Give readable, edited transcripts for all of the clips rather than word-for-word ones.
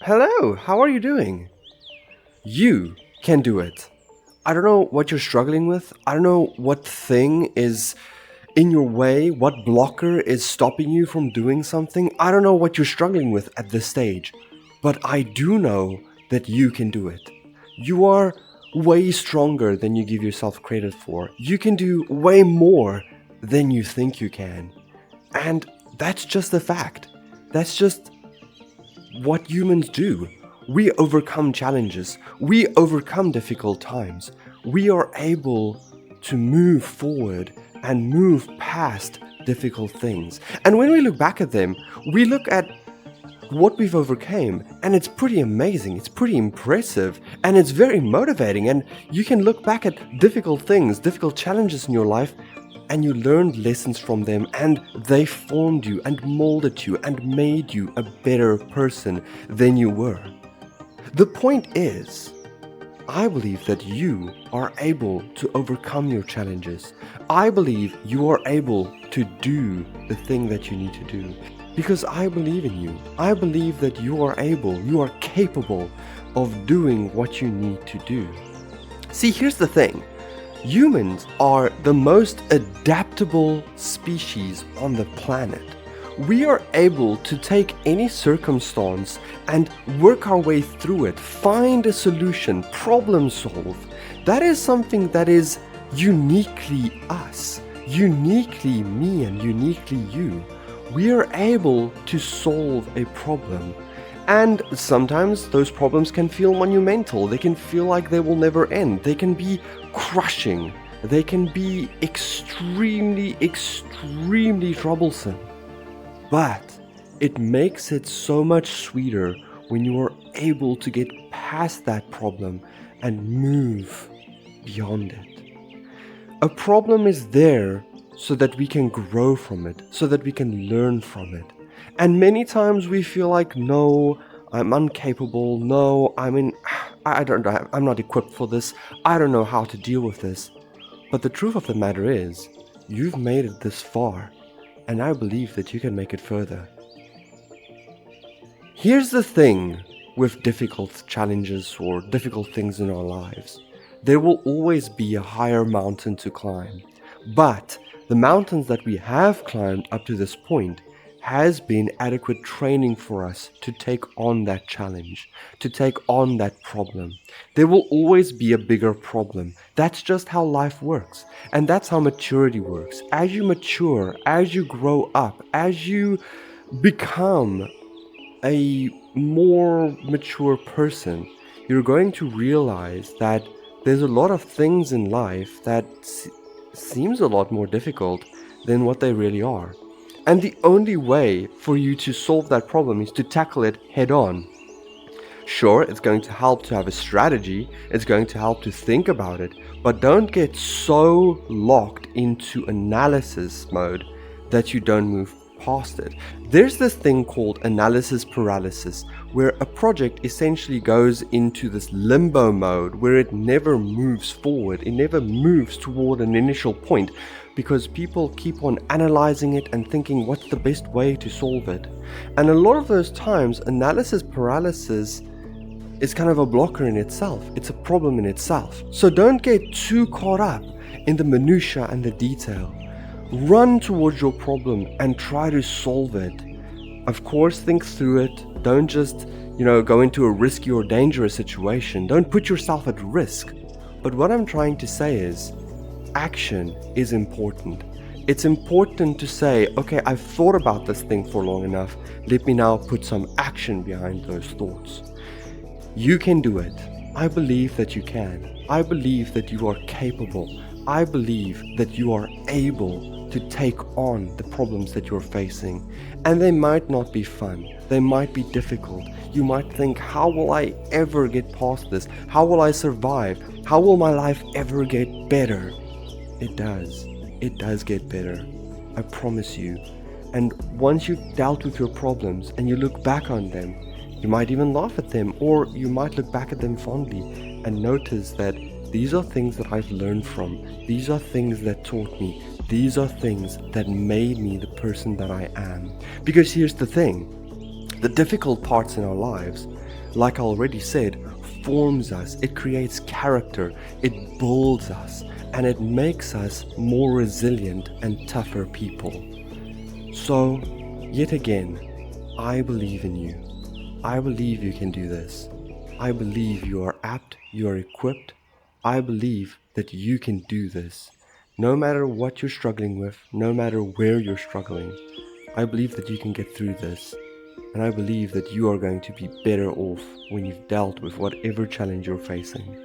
Hello, how are you doing? You can do it. I don't know what you're struggling with. I don't know what thing is in your way, what blocker is stopping you from doing something. I don't know what you're struggling with at this stage, but I do know that you can do it. You are way stronger than you give yourself credit for. You can do way more than you think you can. And that's just a fact. That's just what humans do. We overcome challenges, we overcome difficult times, we are able to move forward and move past difficult things. And when we look back at them, we look at what we've overcame, and it's pretty amazing, it's pretty impressive, and it's very motivating. And you can look back at difficult things, difficult challenges in your life, and you learned lessons from them, and they formed you and molded you and made you a better person than you were. The point is, I believe that you are able to overcome your challenges. I believe you are able to do the thing that you need to do. Because I believe in you. I believe that you are capable of doing what you need to do. See, here's the thing. Humans are the most adaptable species on the planet. We are able to take any circumstance and work our way through it, find a solution, problem solve. That is something that is uniquely us, uniquely me and uniquely you. We are able to solve a problem. And sometimes those problems can feel monumental. They can feel like they will never end. They can be crushing. They can be extremely, extremely troublesome. But it makes it so much sweeter when you are able to get past that problem and move beyond it. A problem is there so that we can grow from it, so that we can learn from it. And many times we feel like, no, I'm incapable, no, I'm not equipped for this, I don't know how to deal with this. But the truth of the matter is, you've made it this far, and I believe that you can make it further. Here's the thing with difficult challenges or difficult things in our lives. There will always be a higher mountain to climb. But the mountains that we have climbed up to this point has been adequate training for us to take on that challenge, to take on that problem. There will always be a bigger problem. That's just how life works. And that's how maturity works. As you mature, as you grow up, as you become a more mature person, you're going to realize that there's a lot of things in life that seems a lot more difficult than what they really are. And the only way for you to solve that problem is to tackle it head on. Sure, it's going to help to have a strategy, it's going to help to think about it, but don't get so locked into analysis mode that you don't move past it. There's this thing called analysis paralysis, where a project essentially goes into this limbo mode where it never moves forward, it never moves toward an initial point, because people keep on analyzing it and thinking what's the best way to solve it. And a lot of those times, analysis paralysis is kind of a blocker in itself. It's a problem in itself. So don't get too caught up in the minutiae and the detail. Run towards your problem and try to solve it. Of course, think through it. Don't just, go into a risky or dangerous situation. Don't put yourself at risk. But what I'm trying to say is, action is important. It's important to say, okay, I've thought about this thing for long enough. Let me now put some action behind those thoughts. You can do it. I believe that you can. I believe that you are capable. I believe that you are able to take on the problems that you're facing. And they might not be fun. They might be difficult. You might think, how will I ever get past this? How will I survive? How will my life ever get better? It does. It does get better. I promise you. And once you've dealt with your problems and you look back on them, you might even laugh at them, or you might look back at them fondly and notice that these are things that I've learned from. These are things that taught me. These are things that made me the person that I am. Because here's the thing. The difficult parts in our lives, like I already said, forms us, it creates character, it builds us, and it makes us more resilient and tougher people. So, yet again, I believe in you. I believe you can do this. I believe you are apt, you are equipped. I believe that you can do this. No matter what you're struggling with, no matter where you're struggling, I believe that you can get through this. And I believe that you are going to be better off when you've dealt with whatever challenge you're facing.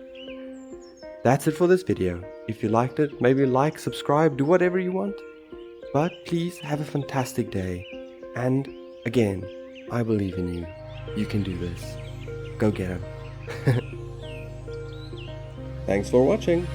That's it for this video. If you liked it, maybe like, subscribe, do whatever you want. But please have a fantastic day. And again, I believe in you. You can do this. Go get him. Thanks for watching.